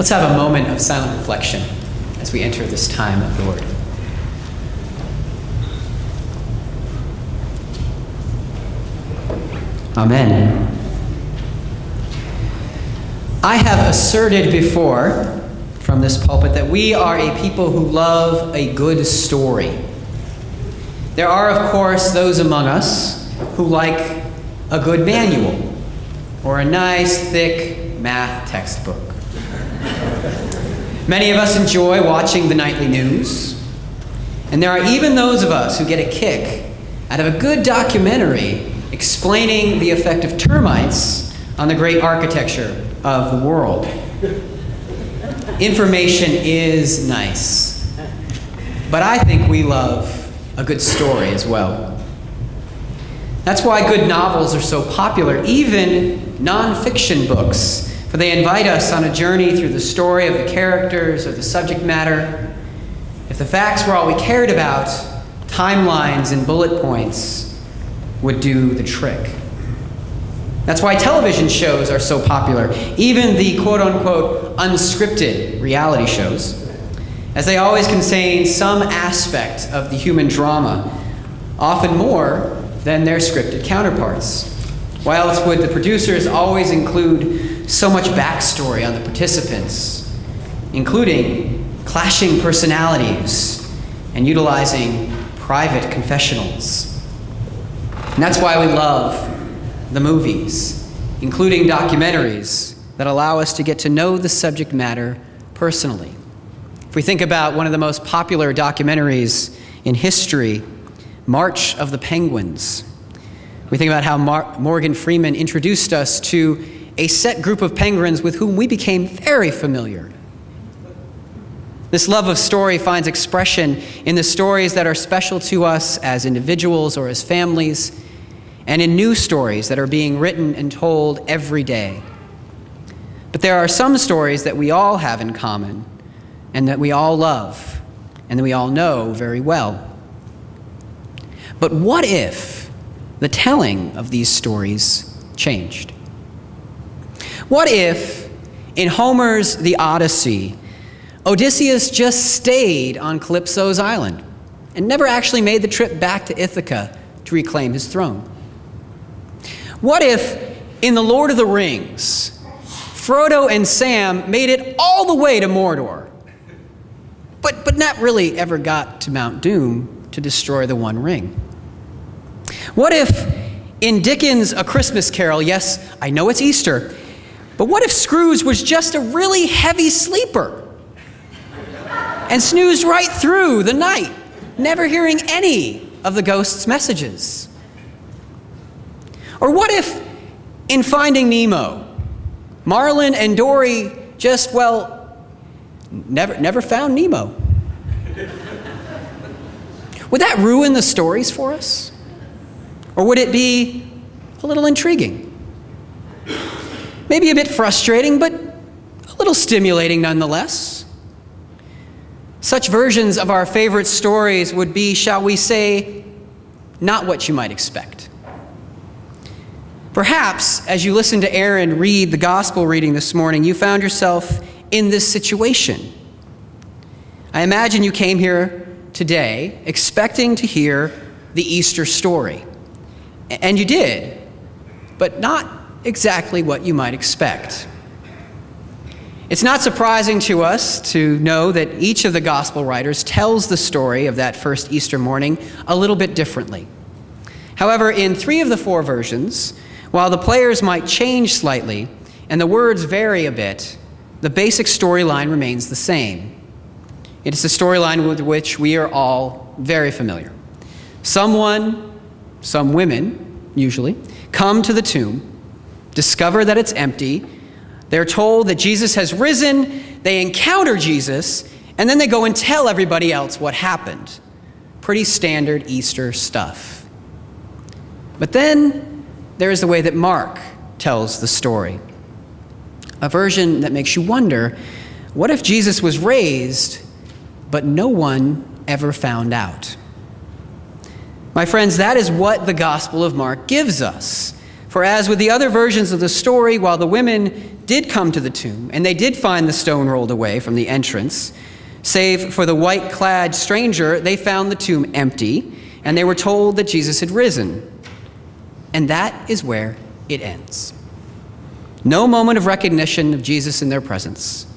Let's have a moment of silent reflection as we enter this time of the Word. Amen. I have asserted before from this pulpit that we are a people who love a good story. There are, of course, those among us who like a good manual or a nice, thick math textbook. Many of us enjoy watching the nightly news, and there are even those of us who get a kick out of a good documentary explaining the effect of termites on the great architecture of the world. Information is nice, but I think we love a good story as well. That's why good novels are so popular, even nonfiction books, for they invite us on a journey through the story of the characters or the subject matter. If the facts were all we cared about, timelines and bullet points would do the trick. That's why television shows are so popular, even the quote-unquote unscripted reality shows, as they always contain some aspect of the human drama, often more than their scripted counterparts. Why else would the producers always include so much backstory on the participants, including clashing personalities and utilizing private confessionals? And that's why we love the movies, including documentaries that allow us to get to know the subject matter personally. If we think about one of the most popular documentaries in history, March of the Penguins, we think about how Morgan Freeman introduced us to a set group of penguins with whom we became very familiar. This love of story finds expression in the stories that are special to us as individuals or as families, and in new stories that are being written and told every day. But there are some stories that we all have in common, and that we all love, and that we all know very well. But what if the telling of these stories changed? What if, in Homer's The Odyssey, Odysseus just stayed on Calypso's island and never actually made the trip back to Ithaca to reclaim his throne? What if, in The Lord of the Rings, Frodo and Sam made it all the way to Mordor, but not really ever got to Mount Doom to destroy the One Ring? What if, in Dickens' A Christmas Carol, yes, I know it's Easter, but what if Scrooge was just a really heavy sleeper and snoozed right through the night, never hearing any of the ghost's messages? Or what if, in Finding Nemo, Marlin and Dory just, never found Nemo? Would that ruin the stories for us? Or would it be a little intriguing? Maybe a bit frustrating, but a little stimulating nonetheless. Such versions of our favorite stories would be, shall we say, not what you might expect. Perhaps, as you listened to Aaron read the gospel reading this morning, you found yourself in this situation. I imagine you came here today expecting to hear the Easter story. And you did, but not exactly what you might expect. It's not surprising to us to know that each of the gospel writers tells the story of that first Easter morning a little bit differently. However, in 3 of the 4 versions, while the players might change slightly and the words vary a bit, the basic storyline remains the same. It is a storyline with which we are all very familiar. Some women, usually, come to the tomb, discover that it's empty, they're told that Jesus has risen, they encounter Jesus, and then they go and tell everybody else what happened. Pretty standard Easter stuff. But then there is the way that Mark tells the story. A version that makes you wonder, what if Jesus was raised, but no one ever found out? My friends, that is what the Gospel of Mark gives us. For as with the other versions of the story, while the women did come to the tomb, and they did find the stone rolled away from the entrance, save for the white-clad stranger, they found the tomb empty, and they were told that Jesus had risen. And that is where it ends. No moment of recognition of Jesus in their presence.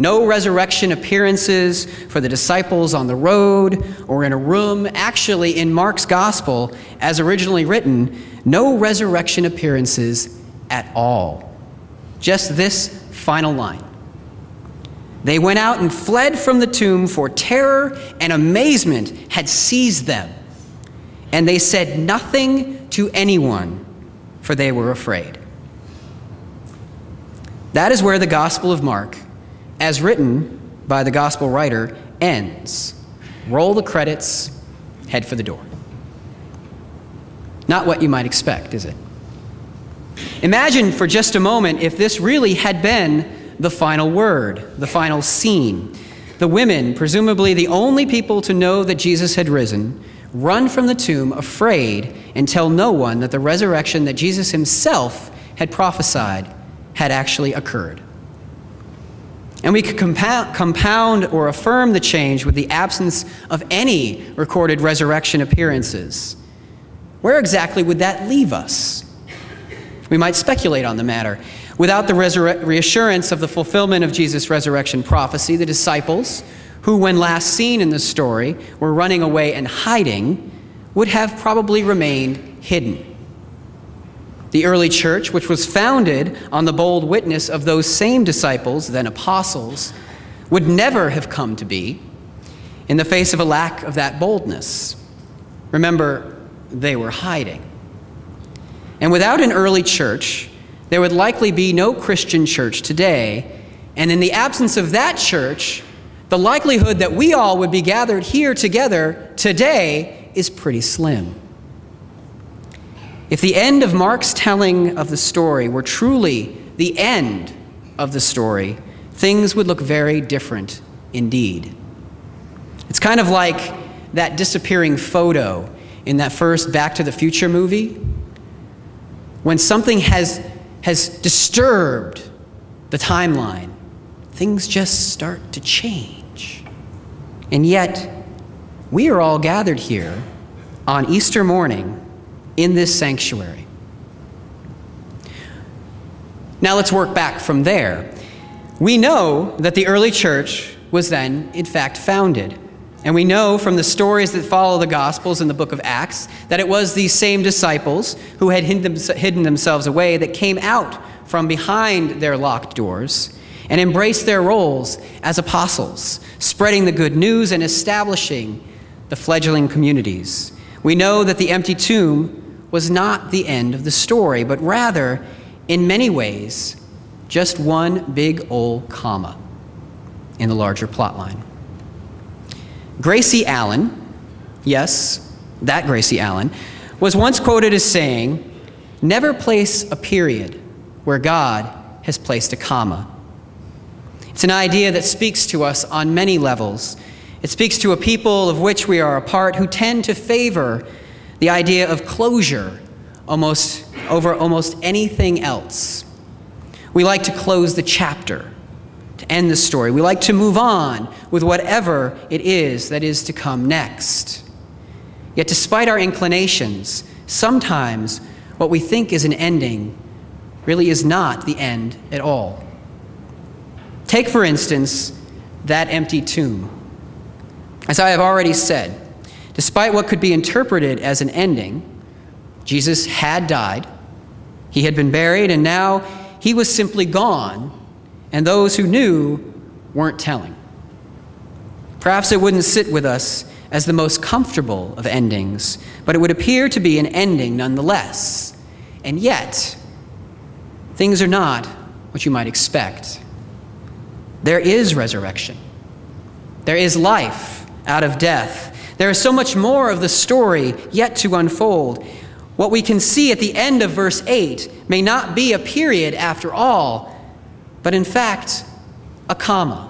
No resurrection appearances for the disciples on the road or in a room. Actually, in Mark's gospel, as originally written, no resurrection appearances at all. Just this final line. They went out and fled from the tomb, for terror and amazement had seized them. And they said nothing to anyone, for they were afraid. That is where the Gospel of Mark, as written by the gospel writer, ends. Roll the credits, head for the door. Not what you might expect, is it? Imagine for just a moment if this really had been the final word, the final scene. The women, presumably the only people to know that Jesus had risen, run from the tomb afraid and tell no one that the resurrection that Jesus himself had prophesied had actually occurred. And we could compound or affirm the change with the absence of any recorded resurrection appearances. Where exactly would that leave us? We might speculate on the matter. Without the reassurance of the fulfillment of Jesus' resurrection prophecy, the disciples, who when last seen in the story were running away and hiding, would have probably remained hidden. The early church, which was founded on the bold witness of those same disciples, then apostles, would never have come to be in the face of a lack of that boldness. Remember, they were hiding. And without an early church, there would likely be no Christian church today. And in the absence of that church, the likelihood that we all would be gathered here together today is pretty slim. If the end of Mark's telling of the story were truly the end of the story, things would look very different indeed. It's kind of like that disappearing photo in that first Back to the Future movie. When something has disturbed the timeline, things just start to change. And yet, we are all gathered here on Easter morning in this sanctuary. Now let's work back from there. We know that the early church was then, in fact, founded. And we know from the stories that follow the Gospels in the book of Acts that it was these same disciples who had hidden themselves away that came out from behind their locked doors and embraced their roles as apostles, spreading the good news and establishing the fledgling communities. We know that the empty tomb was not the end of the story, but rather, in many ways, just one big old comma in the larger plotline. Gracie Allen, yes, that Gracie Allen, was once quoted as saying, "Never place a period where God has placed a comma." It's an idea that speaks to us on many levels. It speaks to a people of which we are a part who tend to favor the idea of closure over almost anything else. We like to close the chapter, to end the story. We like to move on with whatever it is that is to come next. Yet despite our inclinations, sometimes what we think is an ending really is not the end at all. Take, for instance, that empty tomb. As I have already said, despite what could be interpreted as an ending, Jesus had died, he had been buried, and now he was simply gone, and those who knew weren't telling. Perhaps it wouldn't sit with us as the most comfortable of endings, but it would appear to be an ending nonetheless. And yet, things are not what you might expect. There is resurrection. There is life out of death. There is so much more of the story yet to unfold. What we can see at the end of verse 8 may not be a period after all, but in fact, a comma.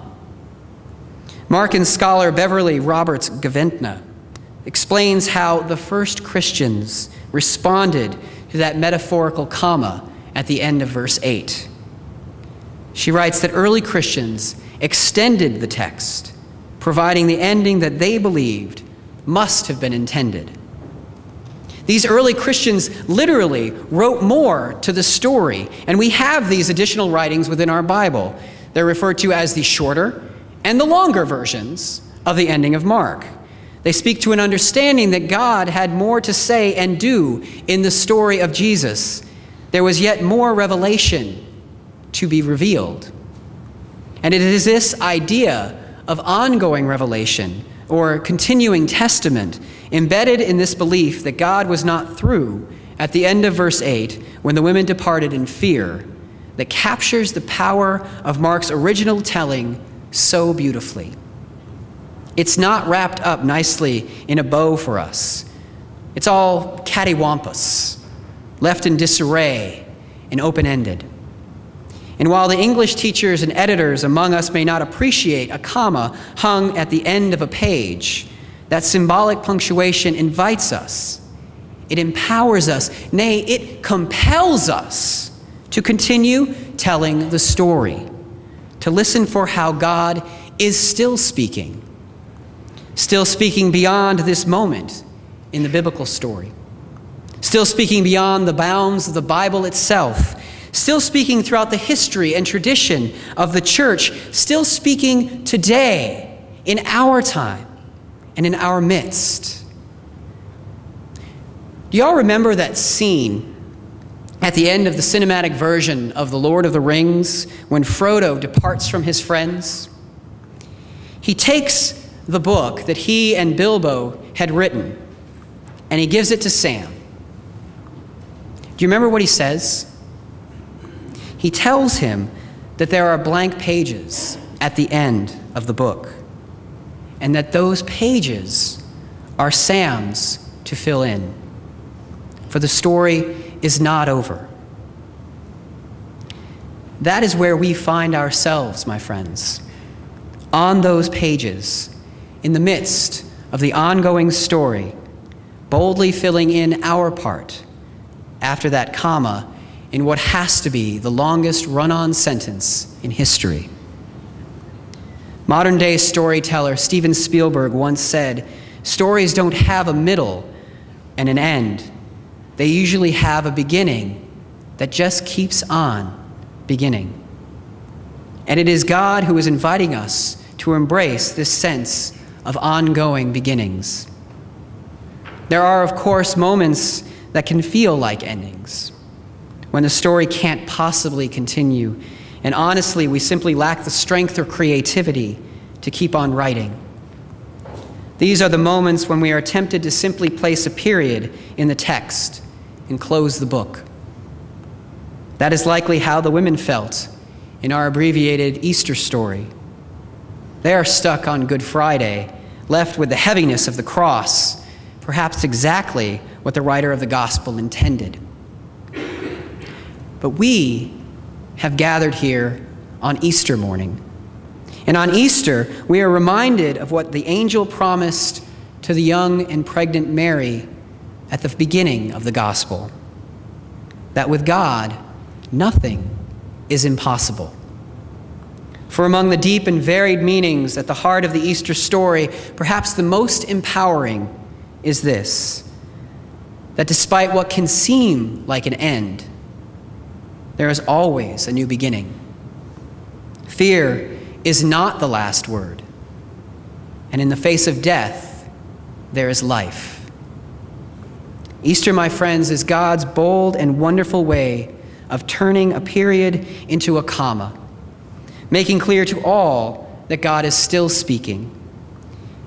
Markan scholar Beverly Roberts Gaventna explains how the first Christians responded to that metaphorical comma at the end of verse 8. She writes that early Christians extended the text, providing the ending that they believed must have been intended. These early Christians literally wrote more to the story, and we have these additional writings within our Bible. They're referred to as the shorter and the longer versions of the ending of Mark. They speak to an understanding that God had more to say and do in the story of Jesus. There was yet more revelation to be revealed. And it is this idea of ongoing revelation or continuing testament embedded in this belief that God was not through at the end of verse 8 when the women departed in fear that captures the power of Mark's original telling so beautifully. It's not wrapped up nicely in a bow for us. It's all cattywampus, left in disarray and open-ended. And while the English teachers and editors among us may not appreciate a comma hung at the end of a page, that symbolic punctuation invites us. It empowers us, nay, it compels us to continue telling the story, to listen for how God is still speaking beyond this moment in the biblical story, still speaking beyond the bounds of the Bible itself, still speaking throughout the history and tradition of the church, still speaking today in our time and in our midst. Do y'all remember that scene at the end of the cinematic version of The Lord of the Rings when Frodo departs from his friends? He takes the book that he and Bilbo had written and he gives it to Sam. Do you remember what he says? He tells him that there are blank pages at the end of the book, and that those pages are Sam's to fill in, for the story is not over. That is where we find ourselves, my friends, on those pages, in the midst of the ongoing story, boldly filling in our part after that comma in what has to be the longest run-on sentence in history. Modern-day storyteller Steven Spielberg once said, "Stories don't have a middle and an end. They usually have a beginning that just keeps on beginning." And it is God who is inviting us to embrace this sense of ongoing beginnings. There are, of course, moments that can feel like endings, when the story can't possibly continue, and honestly, we simply lack the strength or creativity to keep on writing. These are the moments when we are tempted to simply place a period in the text and close the book. That is likely how the women felt in our abbreviated Easter story. They are stuck on Good Friday, left with the heaviness of the cross, perhaps exactly what the writer of the gospel intended. But we have gathered here on Easter morning. And on Easter, we are reminded of what the angel promised to the young and pregnant Mary at the beginning of the gospel, that with God, nothing is impossible. For among the deep and varied meanings at the heart of the Easter story, perhaps the most empowering is this, that despite what can seem like an end, there is always a new beginning. Fear is not the last word, and in the face of death, there is life. Easter, my friends, is God's bold and wonderful way of turning a period into a comma, making clear to all that God is still speaking.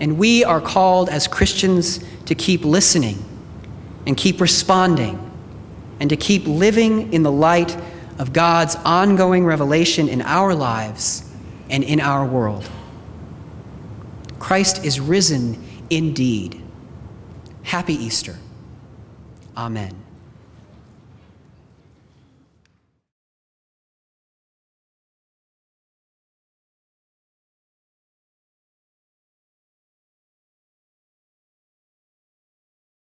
And we are called as Christians to keep listening and keep responding and to keep living in the light of God's ongoing revelation in our lives and in our world. Christ is risen indeed. Happy Easter. Amen.